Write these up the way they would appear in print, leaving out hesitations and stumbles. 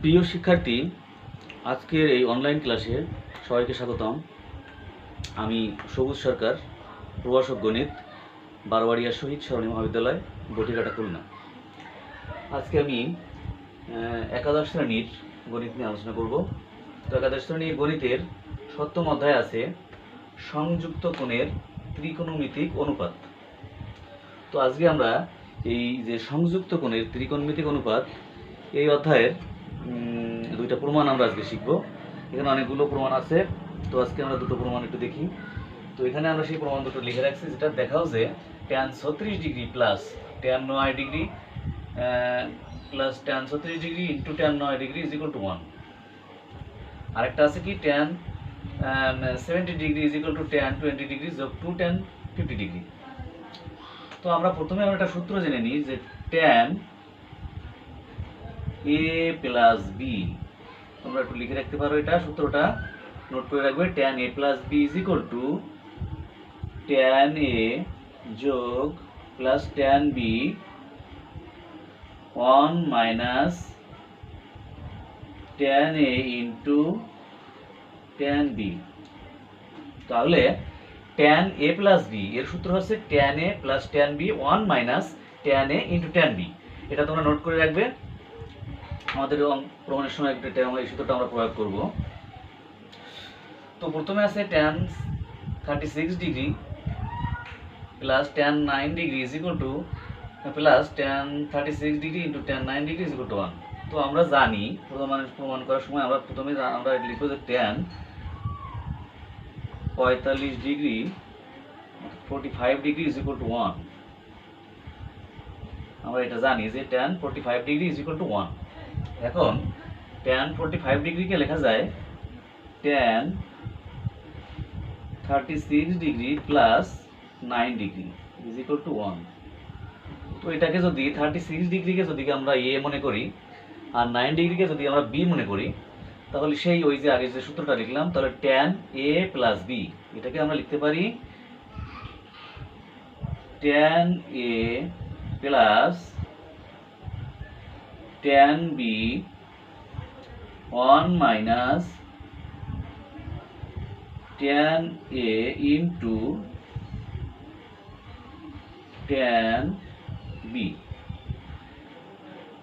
প্রিয় শিক্ষার্থী, আজকের এই অনলাইন ক্লাসে সবাইকে স্বাগতম। আমি সবুজ সরকার, প্রভাষক গণিত, বারোয়ারিয়া শহীদ সরণি মহাবিদ্যালয়, বটিকাটা, খুলনা। আজকে আমি একাদশ শ্রেণীর গণিত নিয়ে আলোচনা করব। তো একাদশ শ্রেণীর গণিতের 7ম অধ্যায় আছে সংযুক্ত কোণের ত্রিকোণমিতিক অনুপাত। তো আজকে আমরা এই যে সংযুক্ত কোণের ত্রিকোণমিতিক অনুপাত এই অধ্যায়ের দুইটা প্রমাণ আমরা আজকে শিখব। এখানে অনেকগুলো প্রমাণ আছে, তো আজকে আমরা দুটো প্রমাণ একটু দেখি। তো এখানে আমরা সেই প্রমাণ দুটো লিখে রাখছি, যেটা দেখাও যে tan 36 degree plus tan 9 degree plus tan 36 degree into tan 9 degree is equal two 1। আরেকটা আছে কি tan 70 degree is equal to tan 20 degree যোগ 2 tan 50 ডিগ্রি। তো আমরা প্রথমে একটা সূত্র জেনে নিই যে tan a প্লাস বি, তোমরা একটু লিখে রাখতে পারো, এটা সূত্রটা নোট করে রাখবে। tan a plus B is equal to tan a যোগ plus tan b 1 minus tan a into tan b। তাহলে tan a প্লাস b এর সূত্র হচ্ছে tan a plus tan b 1 minus tan a into tan b। এটা তোমরা note করে রাখবে, আমাদের প্রমাণের সময় এই সূত্রটা আমরা প্রয়োগ করব। তো প্রথমে আছে tan 36 degree plus tan 9 degree is equal two plus tan 36 degree into tan 9 degree is equal two 1। তো আমরা জানি প্রমাণ করার সময় আমরা প্রথমে আমরা লিখব যে tan 45 degree 45 degree is equal two 1। আমরা এটা জানি যে tan 45 degree is equal two 1। এখন tan 45 ডিগ্রিকে লেখা যায় tan 36 degree plus 9 degree is equal two 1। তো এটাকে যদি 36 ডিগ্রিকে যদি আমরা এ মনে করি আর 9 ডিগ্রিকে যদি আমরা বি মনে করি, তাহলে সেই ওই যে আগে যে সূত্রটা লিখলাম, তাহলে tan a প্লাস বি এটাকে আমরা লিখতে পারি tan a plus tan b 1 minus tan a into tan b।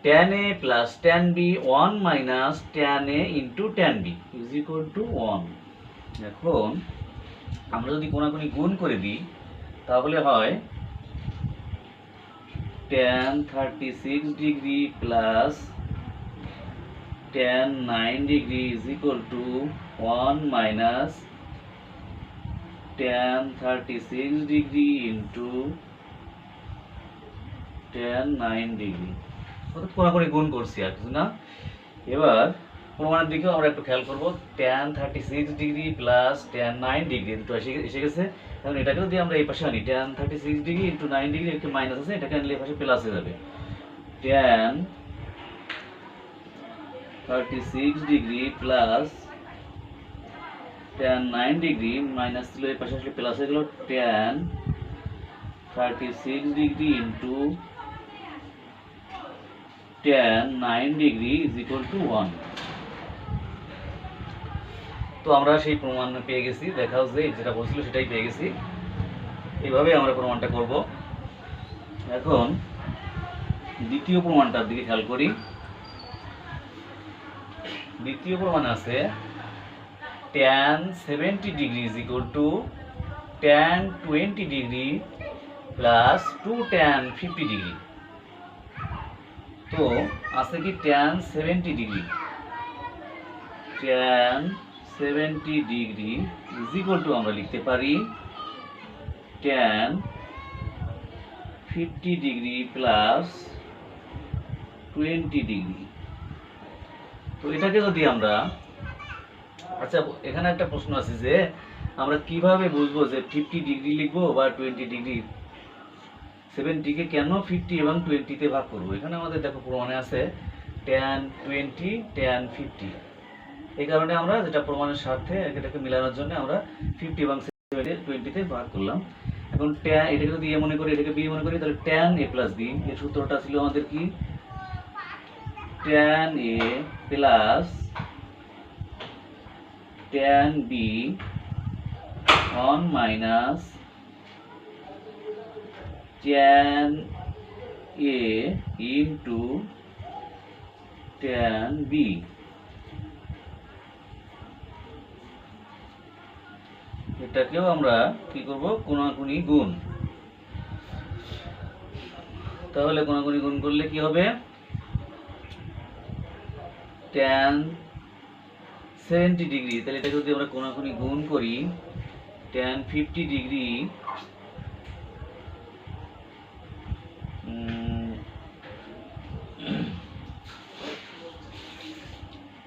tan a plus tan b 1 minus tan a into tan b is equal two 1। এখন আমরা যদি কোনাকুনি গুণ করে দিই, তাহলে হয় tan 36 degree plus tan 9 degree is equal two 1 minus tan 36 degree into tan 9 degree. অর্থাৎ কোনাকুনি গুণ করছি আর কিছু না। এবার প্রমাণের দিকেও আমরা একটু খেয়াল করব। tan 36 degree plus tan 9 degree দুটো এসে গেছে। এখন এটাকে যদি আমরা এই পাশে আনি, tan 36 ডিগ্রি ইন্টু 9 ডিগ্রি একটু মাইনাস আছে, এটাকে আনলে এই পাশে প্লাস হয়ে যাবে। tan 36 degree plus tan 9 degree minus ছিল, এই পাশে আসলে প্লাস হয়ে গেল tan 36 degree into tan 9 degree is equal two 1। তো আমরা সেই প্রমাণ পেয়ে গেছি, দেখাও যে যেটা বলছিল সেটাই পেয়ে গেছি। এইভাবে আমরা প্রমাণটা করব। এখন দ্বিতীয় প্রমাণটার দিকে খেয়াল করি। দ্বিতীয় প্রমাণ আছে tan 70 degree is equal to tan 20 degree plus 2 tan 50 degree. তো আছে কি tan 70 degree, tan 70 degree is equal two আমরা লিখতে পারি tan 50 ডিগ্রি প্লাস 20 ডিগ্রি। তো এটাকে যদি আমরা, আচ্ছা এখানে একটা প্রশ্ন আছে যে আমরা কিভাবে বুঝবো যে 50 ডিগ্রি লিখবো বা 20 ডিগ্রি, 70 কে কেন 50 এবং 20 তে ভাগ করবো। এখানে আমাদের দেখো প্রমাণে আছে tan 20 tan 50। এই কারণে আমরা যেটা প্রমাণের স্বার্থে এটাকে মেলানোর জন্য আমরা 50 এবং 20 তে ভাগ করলাম। এখন tan এটাকে যদি a মনে করি, এটাকে b মনে করি, তাহলে tan a প্লাস b এর সূত্রটা ছিল আমাদের কি tan A plus tan B 1 minus tan A into tan B। এটাকেও আমরা কি করব, কোণাকুণি গুণ। তাহলে কোণাকুণি গুণ করলে কি হবে, tan 70 ডিগ্রি, তাহলে এটা যদি আমরা কোণাকুণি গুণ করি tan 50 degree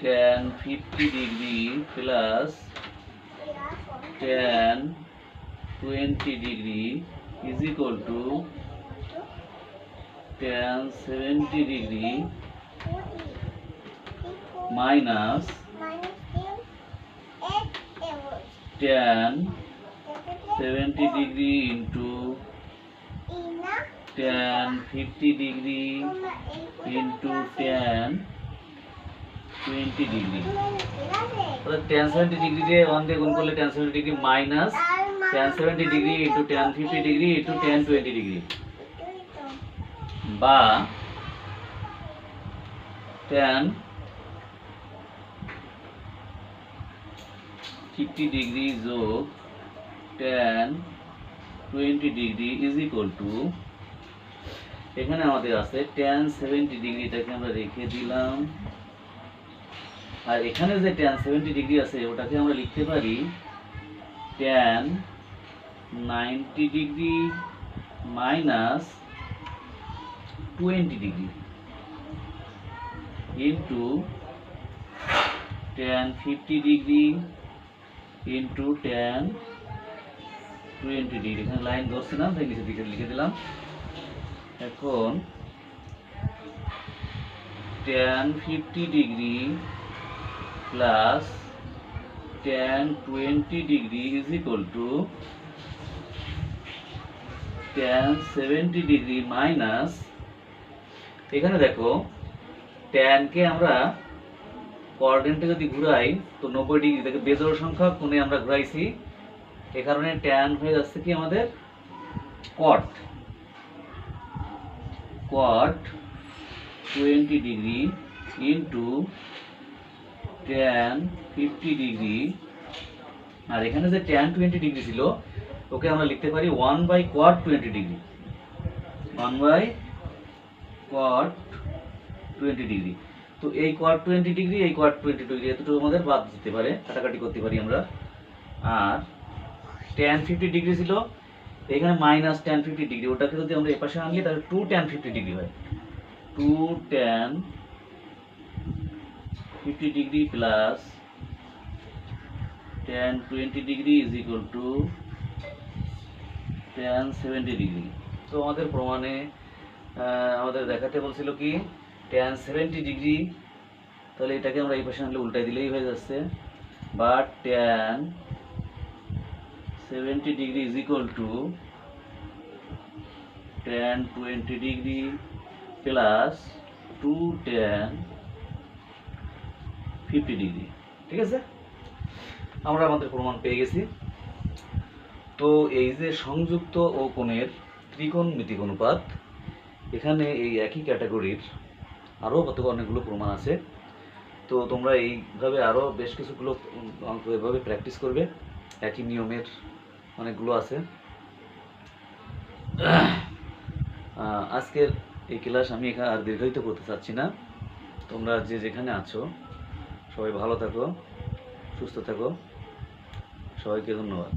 tan 50 degree plus tan 20 degree is equal to tan 70 degree minus tan 70 degree into tan 50 degree into tan 20 degree. tan 70 degree দিয়ে 1 দিয়ে গুণ করলে tan 70 degree minus tan 70 degree into tan 50 degree into tan 20 degree, বা tan 50 degree যোগ tan 20 degree is equal two, এখানে আমাদের আছে tan 70 ডিগ্রিটাকে আমরা রেখে দিলাম, আর এখানে যে tan 70 ডিগ্রি আছে ওটাকে আমরা লিখতে পারি tan 90 degree minus 20 degree into tan 50 degree into tan 20 degree. এখানে লাইন ধরছিলাম তাই নিচে দিকে লিখে দিলাম। এখন tan 50 degree plus tan 20 degree is equal to tan 70 degree minus, এখানে দেখো tan কে আমরা কোঅর্ডিনেটে যদি ঘুরাই তো 90 ডিগ্রি থেকে বেজোড় সংখ্যা কোণে আমরা ঘুরাইছি, এই কারণে tan হয়ে যাচ্ছে কি আমাদের cot 20 degree into tan 50 degree, আর এখানে যে tan 20 ডিগ্রি ছিল ওকে আমরা লিখতে পারি 1/cot 20 ডিগ্রি, 1/cot 20 ডিগ্রি। তো এই cot 20 ডিগ্রি এই cot 20 ডিগ্রি এতটুকু আমাদের বাদ দিতে পারে, কাটাকাটি করতে পারি আমরা। আর tan 50 ডিগ্রি ছিল এখানে মাইনাস tan 50 ডিগ্রি, ওটাকে যদি আমরা এপাশে আনলি তাহলে 2 tan 50 ডিগ্রি হয়, 2 tan 50 degree plus tan 20 degree is equal to tan 70 degree. তো আমাদের প্রমাণে আমাদের দেখাতে বলছিল কি tan 70 ডিগ্রি, তাহলে এটাকে আমরা এই পাশে আনলে উল্টাই দিলেই হয়ে যাচ্ছে, বা tan 70 degree is equal to tan 20 degree plus 2 tan 50 degree. ঠিক আছে, আমরা আমাদের প্রমাণ পেয়ে গেছি। তো এই যে সংযুক্ত ও কোণের ত্রিকোণমিতিক অনুপাত, এখানে এই একই ক্যাটাগরির আরও অনেকগুলো প্রমাণ আছে। তো তোমরা এইভাবে আরও বেশ কিছুগুলো অঙ্ক এভাবে প্র্যাকটিস করবে, একই নিয়মের অনেকগুলো আছে। আজকের এই ক্লাস আমি এখানে আর দীর্ঘায়িত করতে চাচ্ছি না। তোমরা যে যেখানে আছো সবাই ভালো থাকো, সুস্থ থাকো, সবাইকে ধন্যবাদ।